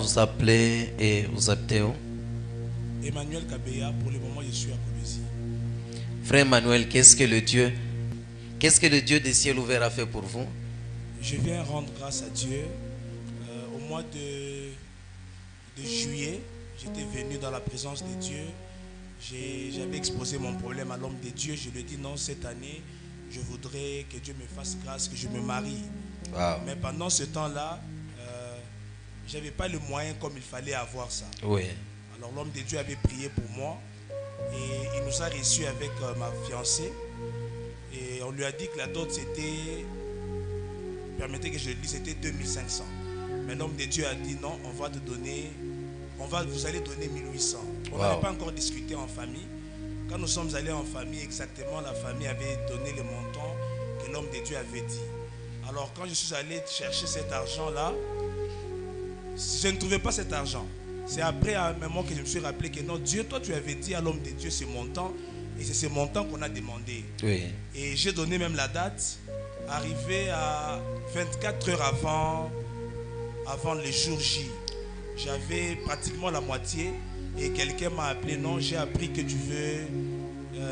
vous appelez et vous habitez où? Emmanuel Kabeya, pour le moment je suis à Colosie. Frère Emmanuel, qu'est-ce que le Dieu des ciels ouverts a fait pour vous? Je viens rendre grâce à Dieu. Au mois de juillet, j'étais venu dans la présence de Dieu. J'avais exposé mon problème à l'homme de Dieu. Je lui ai dit non, cette année, je voudrais que Dieu me fasse grâce, que je me marie. Wow. Mais pendant ce temps-là, je n'avais pas le moyen comme il fallait avoir ça. Oui. Alors l'homme de Dieu avait prié pour moi et il nous a reçus avec ma fiancée. Et on lui a dit que la dot c'était, permettez que je le dise, c'était 2500. Mais l'homme de Dieu a dit non, on va te donner, vous allez donner 1800. On n'avait pas encore discuté en famille. Quand nous sommes allés en famille, exactement, la famille avait donné le montant que l'homme de Dieu avait dit. Alors quand je suis allé chercher cet argent-là, je ne trouvais pas cet argent. C'est après à un moment que je me suis rappelé que non, Dieu, toi tu avais dit à l'homme de Dieu ce montant. Et c'est ce montant qu'on a demandé. Oui. Et j'ai donné même la date, arrivé à 24 heures avant le jour J. J'avais pratiquement la moitié et quelqu'un m'a appelé, non, j'ai appris que tu veux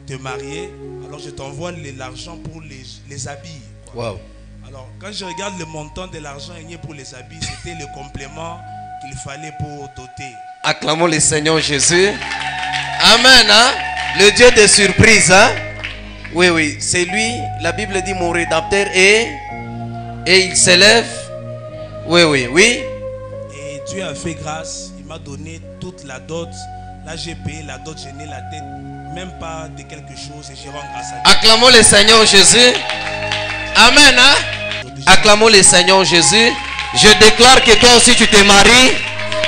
te marier, alors je t'envoie l'argent pour les habits. Wow. Alors quand je regarde le montant de l'argent gagné pour les habits, c'était le complément qu'il fallait pour doter. Acclamons le Seigneur Jésus. Amen. Hein? Le Dieu des surprises. Hein? Oui, oui. C'est lui, la Bible dit mon rédempteur et il s'élève. Oui, oui, oui. Et Dieu a fait grâce. Il m'a donné toute la dot. Là, j'ai payé la dot. Je n'ai la tête même pas de quelque chose. Et je rends grâce à Dieu. Acclamons le Seigneur Jésus. Amen. Hein? Acclamons le Seigneur Jésus. Je déclare que toi aussi tu te maries.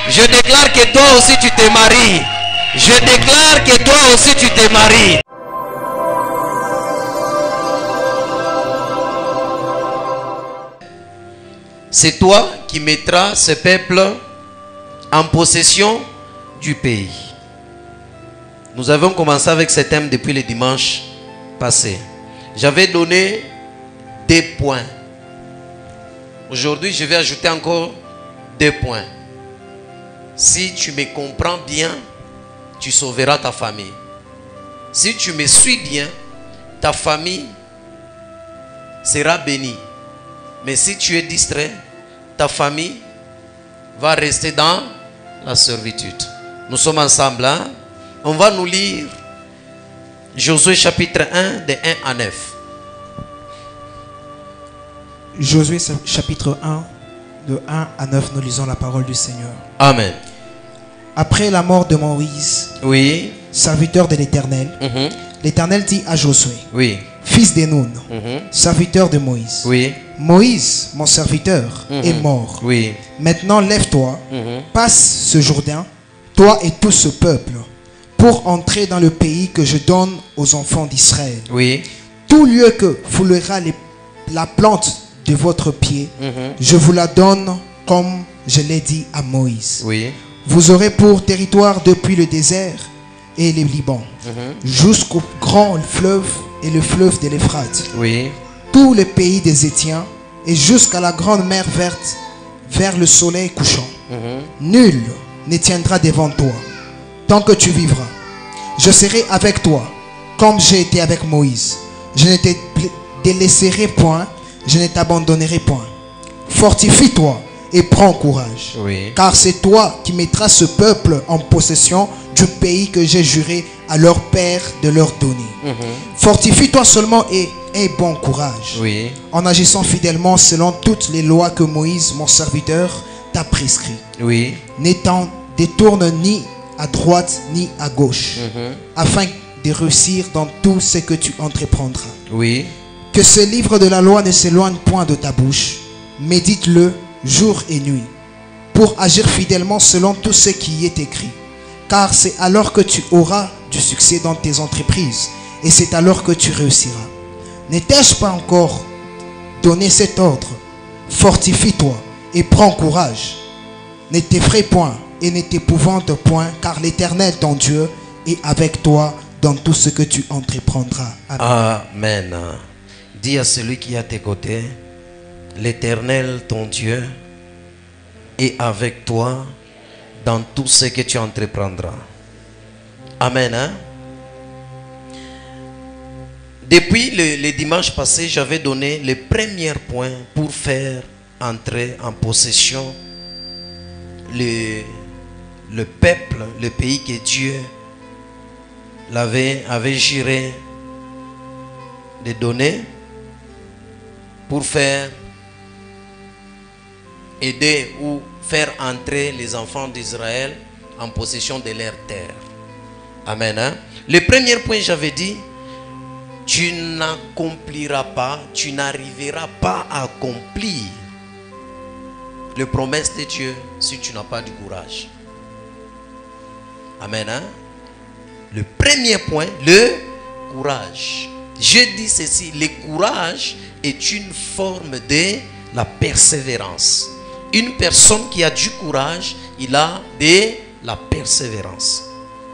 Je déclare que toi aussi tu te maries. Je déclare que toi aussi tu te maries. C'est toi qui mettras ce peuple en possession du pays. Nous avons commencé avec ce thème depuis le dimanche passé. J'avais donné 2 points. Aujourd'hui, je vais ajouter encore 2 points. Si tu me comprends bien, tu sauveras ta famille. Si tu me suis bien, ta famille sera bénie. Mais si tu es distrait, ta famille va rester dans la servitude. Nous sommes ensemble. Hein? On va nous lire Josué chapitre 1 de 1 à 9. Josué chapitre 1 de 1 à 9, nous lisons la parole du Seigneur. Amen. Après la mort de Moïse, Oui. serviteur de l'Éternel, l'Éternel dit à Josué, Oui. fils d'Enoun, serviteur de Moïse, Oui. Moïse, mon serviteur, est mort. Oui. Maintenant lève-toi, passe ce Jourdain, toi et tout ce peuple, pour entrer dans le pays que je donne aux enfants d'Israël. Oui. Tout lieu que foulera la plante de votre pied, je vous la donne comme je l'ai dit à Moïse. Oui. Vous aurez pour territoire depuis le désert et le Liban, jusqu'au grand fleuve et le fleuve de l'Euphrate, Oui. tout le pays des Étiens et jusqu'à la grande mer verte vers le soleil couchant. Nul ne tiendra devant toi tant que tu vivras. Je serai avec toi comme j'ai été avec Moïse. Je ne te délaisserai point, je ne t'abandonnerai point. Fortifie-toi et prends courage. Oui. Car c'est toi qui mettras ce peuple en possession du pays que j'ai juré à leur père de leur donner. Fortifie-toi seulement et aie bon courage. Oui. En agissant fidèlement selon toutes les lois que Moïse, mon serviteur, t'a prescrites. Oui. Ne t'en détourne ni à droite ni à gauche, afin de réussir dans tout ce que tu entreprendras. Oui. Que ce livre de la loi ne s'éloigne point de ta bouche. Médite-le jour et nuit, pour agir fidèlement selon tout ce qui y est écrit. Car c'est alors que tu auras du succès dans tes entreprises, et c'est alors que tu réussiras. Ne t'ai-je pas encore donné cet ordre? Fortifie-toi et prends courage. Ne t'effraie point et ne t'épouvante point, car l'Éternel ton Dieu est avec toi dans tout ce que tu entreprendras. Amen. Amen. Dis à celui qui est à tes côtés, l'Éternel ton Dieu et avec toi dans tout ce que tu entreprendras. Amen. Hein? Depuis le dimanche passé, j'avais donné les premiers points pour faire entrer en possession le peuple, le pays que Dieu avait juré de donner pour faire aider ou faire entrer les enfants d'Israël en possession de leur terre. Amen. Hein? Le premier point, j'avais dit, tu n'accompliras pas, tu n'arriveras pas à accomplir les promesses de Dieu si tu n'as pas du courage. Amen. Hein? Le premier point, le courage. Je dis ceci, le courage est une forme de la persévérance. Une personne qui a du courage, il a de la persévérance.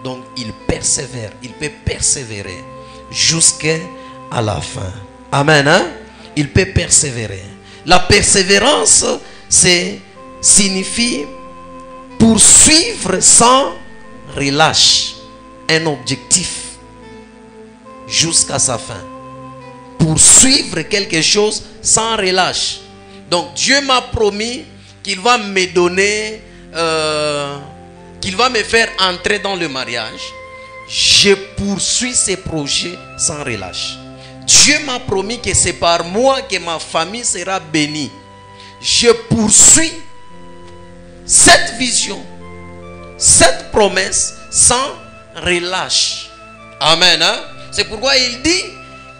Donc il persévère, il peut persévérer jusqu'à la fin. Amen. Hein? Il peut persévérer. La persévérance, signifie poursuivre sans relâche un objectif jusqu'à sa fin. Poursuivre quelque chose sans relâche. Donc Dieu m'a promis qu'il va me donner, qu'il va me faire entrer dans le mariage. Je poursuis ces projets sans relâche. Dieu m'a promis que c'est par moi que ma famille sera bénie. Je poursuis cette vision, cette promesse sans relâche. Amen. Hein? C'est pourquoi il dit,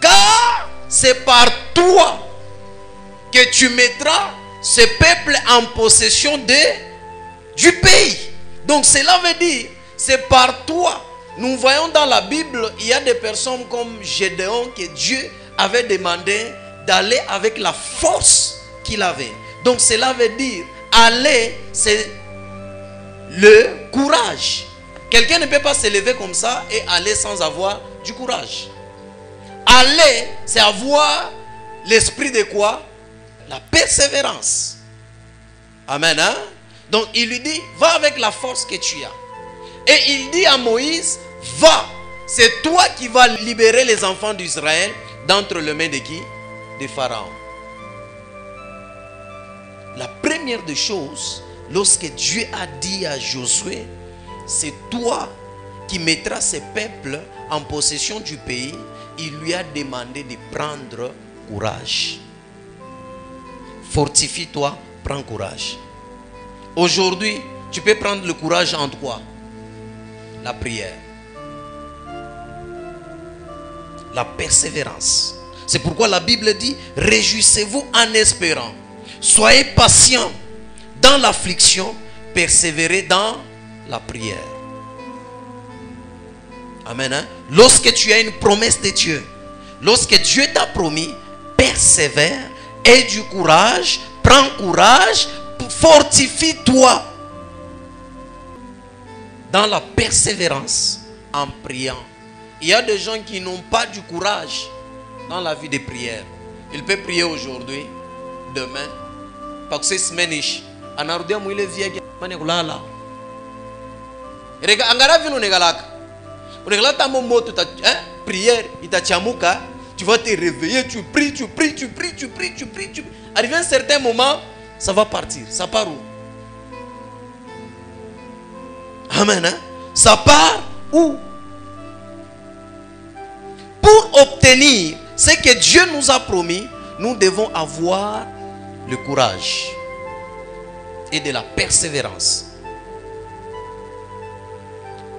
car c'est par toi que tu mettras ce peuple en possession du pays. Donc cela veut dire, c'est par toi. Nous voyons dans la Bible, il y a des personnes comme Gédéon que Dieu avait demandé d'aller avec la force qu'il avait. Donc cela veut dire, aller, c'est le courage. Quelqu'un ne peut pas se lever comme ça et aller sans avoir du courage. Aller, c'est avoir l'esprit de quoi? La persévérance. Amen. Hein? Donc il lui dit, va avec la force que tu as. Et il dit à Moïse, va, c'est toi qui vas libérer les enfants d'Israël d'entre les mains de qui? De Pharaon. La première des choses, lorsque Dieu a dit à Josué, c'est toi qui mettras ce peuple en possession du pays, il lui a demandé de prendre courage. Fortifie-toi, prends courage. Aujourd'hui, tu peux prendre le courage en quoi? La prière. La persévérance. C'est pourquoi la Bible dit, réjouissez-vous en espérant. Soyez patients dans l'affliction, persévérez dans la prière. Amen. Hein? Lorsque tu as une promesse de Dieu, lorsque Dieu t'a promis, persévère, aie du courage, prends courage, fortifie-toi dans la persévérance en priant. Il y a des gens qui n'ont pas du courage dans la vie de prière. Ils peuvent prier aujourd'hui, demain, parce que c'est semaine. Anarudia mwile via mane kulala. Rega angara vino negalaka. Unegalata moto ta prière itachamuka, tu vas te réveiller, tu pries, tu pries, tu pries, tu pries, tu pries, tu pries. Arrivé un certain moment, ça va partir. Ça part où? Amen. Hein? Ça part où? Pour obtenir ce que Dieu nous a promis, nous devons avoir le courage et de la persévérance.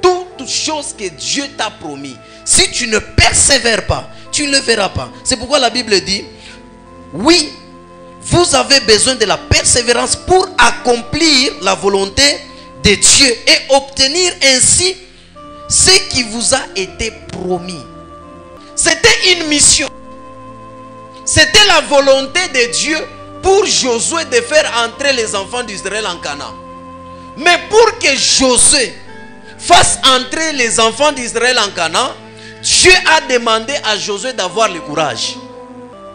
Toute chose que Dieu t'a promis, si tu ne persévères pas, tu ne le verras pas. C'est pourquoi la Bible dit, oui, vous avez besoin de la persévérance pour accomplir la volonté de Dieu et obtenir ainsi ce qui vous a été promis. C'était une mission. C'était la volonté de Dieu pour Josué de faire entrer les enfants d'Israël en Canaan. Mais pour que Josué fasse entrer les enfants d'Israël en Canaan, Dieu a demandé à Josué d'avoir le courage.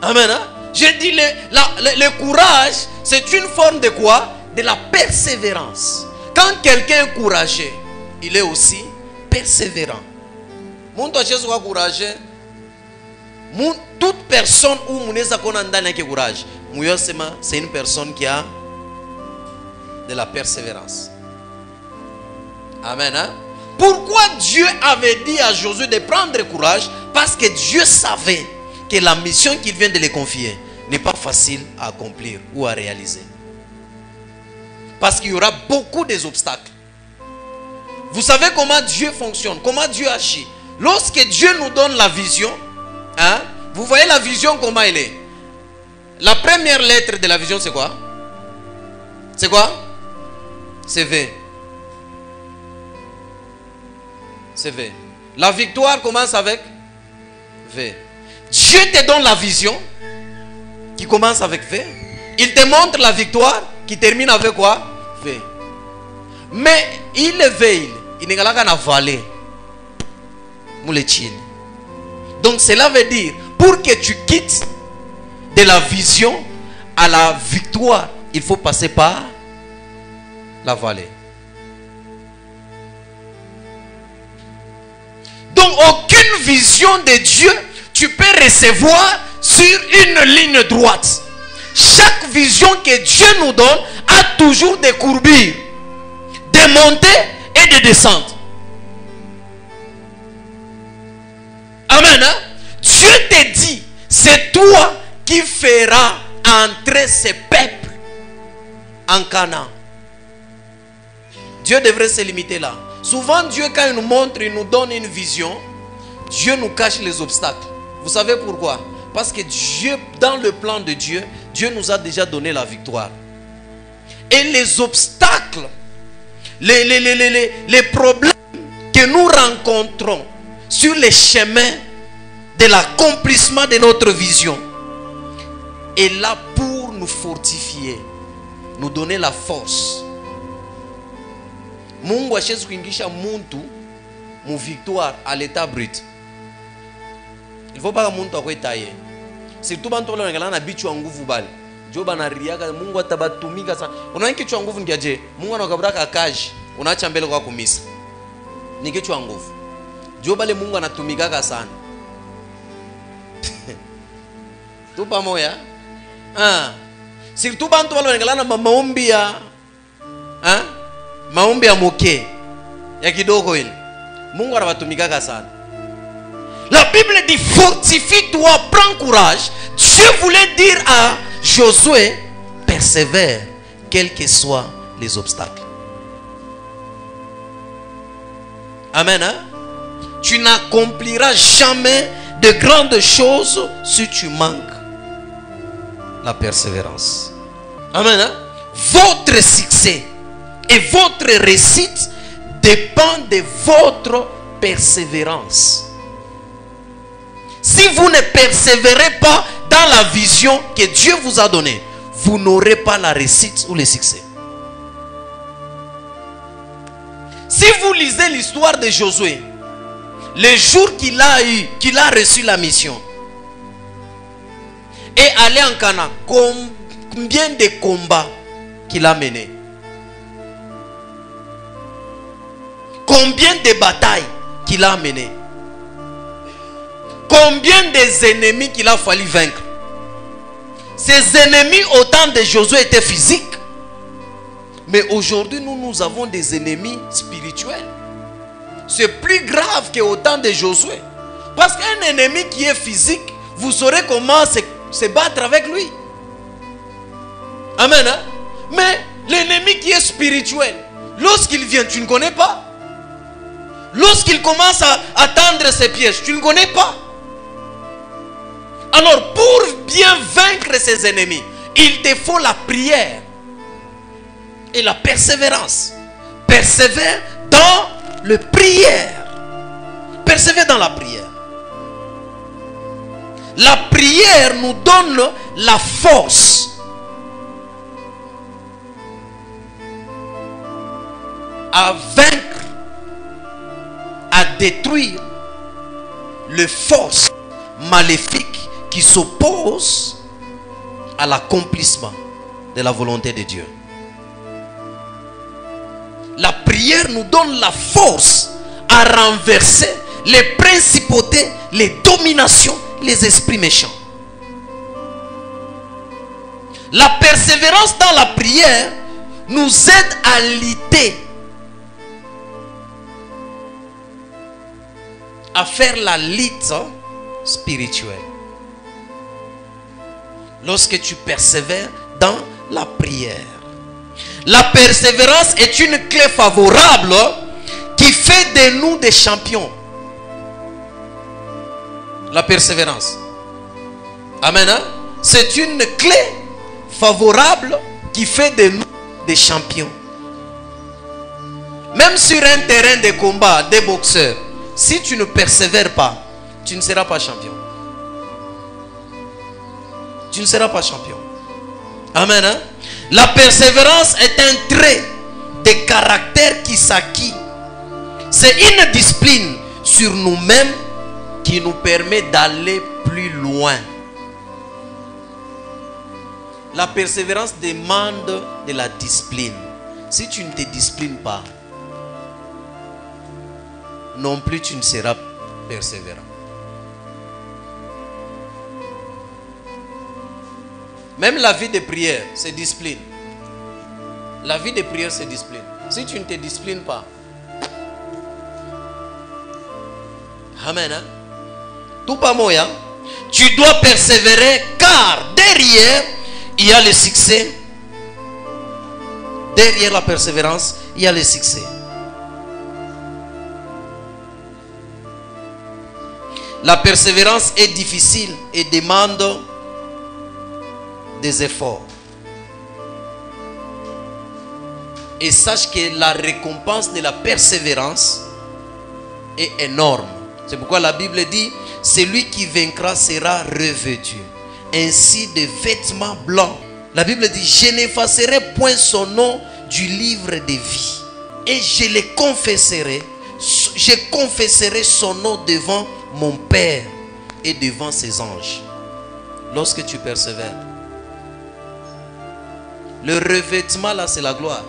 Amen. Hein? J'ai dit le courage, c'est une forme de quoi? de la persévérance. Quand quelqu'un est courageux, il est aussi persévérant. Toute personne où courage, c'est une personne qui a de la persévérance. Amen. Hein? Pourquoi Dieu avait dit à Josué de prendre courage? Parce que Dieu savait que la mission qu'il vient de lui confier n'est pas facile à accomplir ou à réaliser. Parce qu'il y aura beaucoup d'obstacles. Vous savez comment Dieu fonctionne, comment Dieu agit. Lorsque Dieu nous donne la vision, hein, vous voyez la vision comment elle est. La première lettre de la vision c'est quoi? C'est quoi? C'est V. C'est V. La victoire commence avec V. Dieu te donne la vision qui commence avec V. Il te montre la victoire qui termine avec quoi? V. Mais il est veille. Il n'est pas qu'à avaler. Donc cela veut dire, pour que tu quittes de la vision à la victoire, il faut passer par la vallée. Donc aucune vision de Dieu tu peux recevoir sur une ligne droite. Chaque vision que Dieu nous donne a toujours des courbures, des montées et des descentes. Amen. Hein? Dieu te dit, c'est toi qui feras entrer ces peuples en Canaan. Dieu devrait se limiter là. Souvent Dieu, quand il nous montre, il nous donne une vision, Dieu nous cache les obstacles. Vous savez pourquoi? Parce que Dieu, dans le plan de Dieu, Dieu nous a déjà donné la victoire. Et les obstacles, les problèmes que nous rencontrons sur les chemins de l'accomplissement de notre vision est là pour nous fortifier, nous donner la force. Mungu achezi kuingisha muntu mu victoire à l'état brut. Il faut pas que muntu akwe taye. Surtout bantu wale wangalana na bichu nguvu bali. Jo bana riaga Mungu atabatumika sana. Unaona kichwa nguvu ndiaje? Mungu anakubaraka kaji. Unaacha mbele kwa kumisa. Ni kichwa nguvu. Jo bale Mungu anatumikaka sana. Tu pamoja? Surtout bantu wale wangalana maombi ya maombi ya moke ya kidogo ile. Mungu anabatumikaka sana. La Bible dit fortifie-toi, prends courage. Dieu voulait dire à Josué, persévère, quels que soient les obstacles. Amen. Hein? Tu n'accompliras jamais de grandes choses si tu manques la persévérance. Amen. Hein? Votre succès et votre réussite dépend de votre persévérance. Si vous ne persévérez pas dans la vision que Dieu vous a donnée, vous n'aurez pas la réussite ou le succès. Si vous lisez l'histoire de Josué, le jour qu'il a reçu la mission et allé en Canaan, combien de combats qu'il a menés? Combien de batailles qu'il a menées? Combien des ennemis qu'il a fallu vaincre? Ces ennemis au temps de Josué étaient physiques. Mais aujourd'hui, nous avons des ennemis spirituels. C'est plus grave qu'au temps de Josué. Parce qu'un ennemi qui est physique, vous saurez comment se battre avec lui. Amen. Hein? Mais l'ennemi qui est spirituel, lorsqu'il vient, tu ne connais pas. Lorsqu'il commence à tendre ses pièges, tu ne connais pas. Alors, pour bien vaincre ses ennemis, il te faut la prière et la persévérance. Persévère dans la prière. Persévère dans la prière. La prière nous donne la force à vaincre, à détruire les forces maléfiques qui s'opposent à l'accomplissement de la volonté de Dieu. La prière nous donne la force à renverser les principautés, les dominations, les esprits méchants. La persévérance dans la prière nous aide à lutter, à faire la lutte spirituelle. Lorsque tu persévères dans la prière, la persévérance est une clé favorable qui fait de nous des champions. La persévérance. Amen. Hein? C'est une clé favorable qui fait de nous des champions. Même sur un terrain de combat, des boxeurs, si tu ne persévères pas, tu ne seras pas champion. Tu ne seras pas champion. Amen. Hein? La persévérance est un trait de caractère qui s'acquiert. C'est une discipline sur nous-mêmes qui nous permet d'aller plus loin. La persévérance demande de la discipline. Si tu ne te disciplines pas, non plus tu ne seras persévérant. Même la vie de prière, c'est discipline. La vie de prière, c'est discipline. Si tu ne te disciplines pas, amen. Hein? Tout pas moyen. Tu dois persévérer car derrière, il y a le succès. Derrière la persévérance, il y a le succès. La persévérance est difficile et demande des efforts. Et sache que la récompense de la persévérance est énorme. C'est pourquoi la Bible dit, celui qui vaincra sera revêtu ainsi de vêtements blancs. La Bible dit, je n'effacerai point son nom du livre de vie. Et je confesserai son nom devant mon Père et devant ses anges. Lorsque tu persévères. Le revêtement là, c'est la gloire.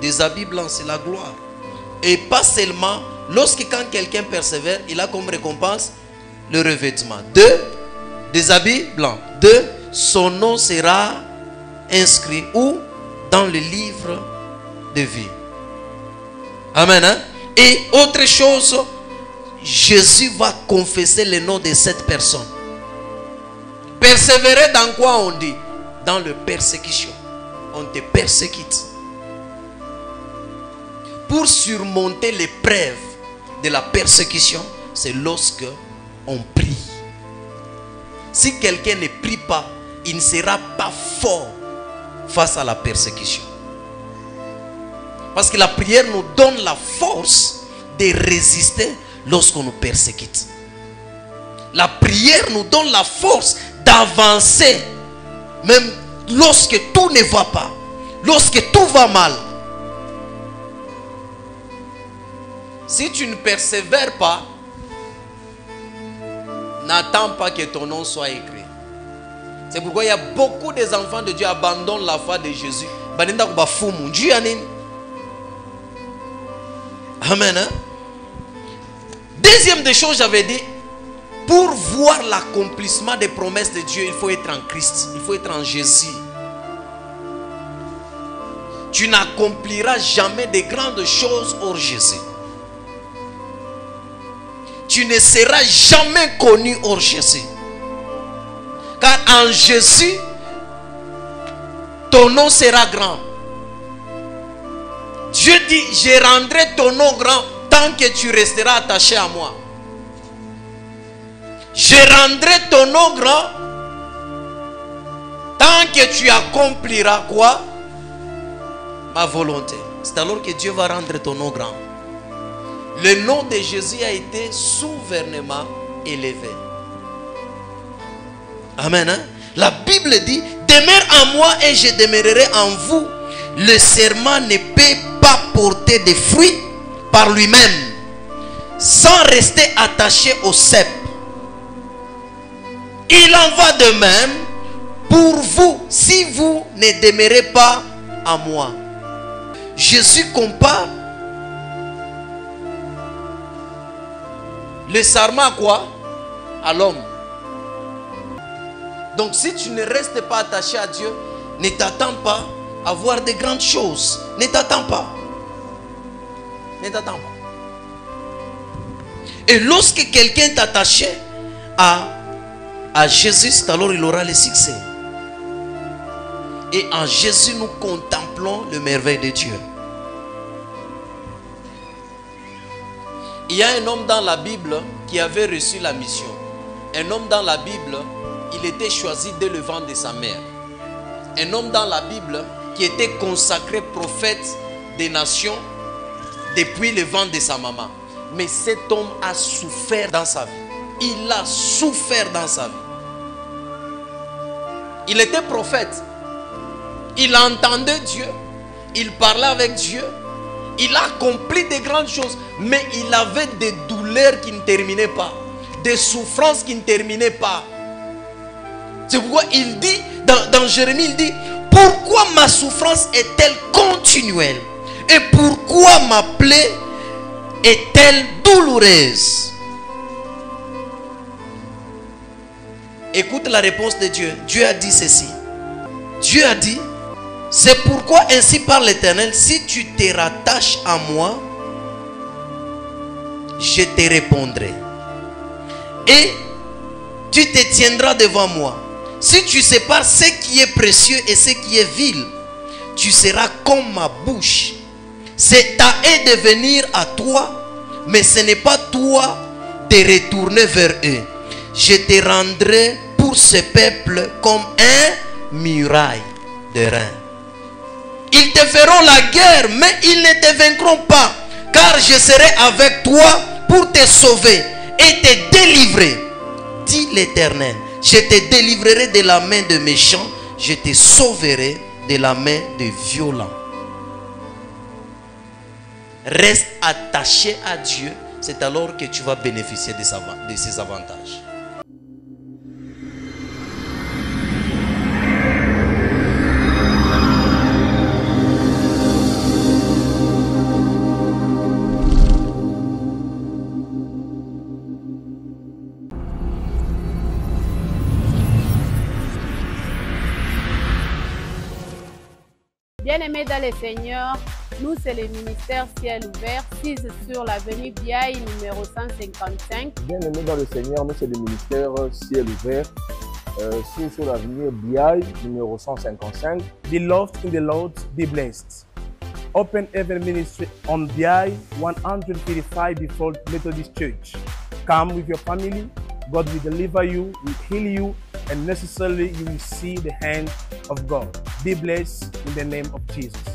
Des habits blancs, c'est la gloire. Et pas seulement, lorsque quand quelqu'un persévère, il a comme récompense le revêtement. 2, des habits blancs. 2, son nom sera inscrit où? Dans le livre de vie. Amen. Hein? Et autre chose, Jésus va confesser le nom de cette personne. Persévérer dans quoi on dit? Dans la persécution. On te persécute. Pour surmonter l'épreuve de la persécution, c'est lorsque on prie. Si quelqu'un ne prie pas, il ne sera pas fort face à la persécution. Parce que la prière nous donne la force de résister lorsqu'on nous persécute. La prière nous donne la force d'avancer même lorsque tout ne va pas, lorsque tout va mal. Si tu ne persévères pas, n'attends pas que ton nom soit écrit. C'est pourquoi il y a beaucoup des enfants de Dieu abandonnent la foi de Jésus. Amen. Hein? Deuxième des choses, j'avais dit, pour voir l'accomplissement des promesses de Dieu, il faut être en Christ, il faut être en Jésus. Tu n'accompliras jamais de grandes choses hors Jésus. Tu ne seras jamais connu hors Jésus. Car en Jésus, ton nom sera grand. Dieu dit, je rendrai ton nom grand tant que tu resteras attaché à moi. Je rendrai ton nom grand tant que tu accompliras quoi? Ma volonté. C'est alors que Dieu va rendre ton nom grand. Le nom de Jésus a été souverainement élevé. Amen. Hein? La Bible dit, demeure en moi et je demeurerai en vous. Le serment ne peut pas porter de fruits par lui-même sans rester attaché au cep. Il en va de même pour vous si vous ne demeurez pas en moi. Jésus compare le serment à quoi? À l'homme. Donc si tu ne restes pas attaché à Dieu, ne t'attends pas à voir de grandes choses. Ne t'attends pas. Ne t'attends pas. Et lorsque quelqu'un est attaché à Jésus, alors il aura le succès. Et en Jésus, nous contemplons le merveille de Dieu. Il y a un homme dans la Bible qui avait reçu la mission. Un homme dans la Bible, il était choisi dès le ventre de sa mère. Un homme dans la Bible qui était consacré prophète des nations depuis le ventre de sa maman. Mais cet homme a souffert dans sa vie. Il a souffert dans sa vie. Il était prophète. Il entendait Dieu. Il parlait avec Dieu. Il a accompli de grandes choses. Mais il avait des douleurs qui ne terminaient pas. Des souffrances qui ne terminaient pas. C'est pourquoi il dit, dans Jérémie, il dit, pourquoi ma souffrance est-elle continuelle? Et pourquoi ma plaie est-elle douloureuse? Écoute la réponse de Dieu. Dieu a dit ceci. Dieu a dit, c'est pourquoi ainsi parle l'Éternel, si tu te rattaches à moi, je te répondrai. Et tu te tiendras devant moi. Si tu sépares ce qui est précieux et ce qui est vil, tu seras comme ma bouche. C'est à eux de venir à toi, mais ce n'est pas toi de retourner vers eux. Je te rendrai pour ce peuple comme un muraille de reins. Ils te feront la guerre, mais ils ne te vaincront pas, car je serai avec toi pour te sauver et te délivrer, dit l'Éternel. Je te délivrerai de la main de méchants, je te sauverai de la main de violents. Reste attaché à Dieu, c'est alors que tu vas bénéficier de ses avantages. Bien-aimés dans le Seigneur, nous c'est le ministère Ciel Ouvert, 6 sur l'avenue Biaï numéro 155. Bien-aimés dans le Seigneur, nous c'est le ministère Ciel Ouvert, 6 sur l'avenue Biaï numéro 155. Beloved in the Lord, be blessed. Open Heaven Ministry on Biaï 135 before Methodist Church. Come with your family. God will deliver you, will heal you, and necessarily you will see the hand of God. Be blessed in the name of Jesus.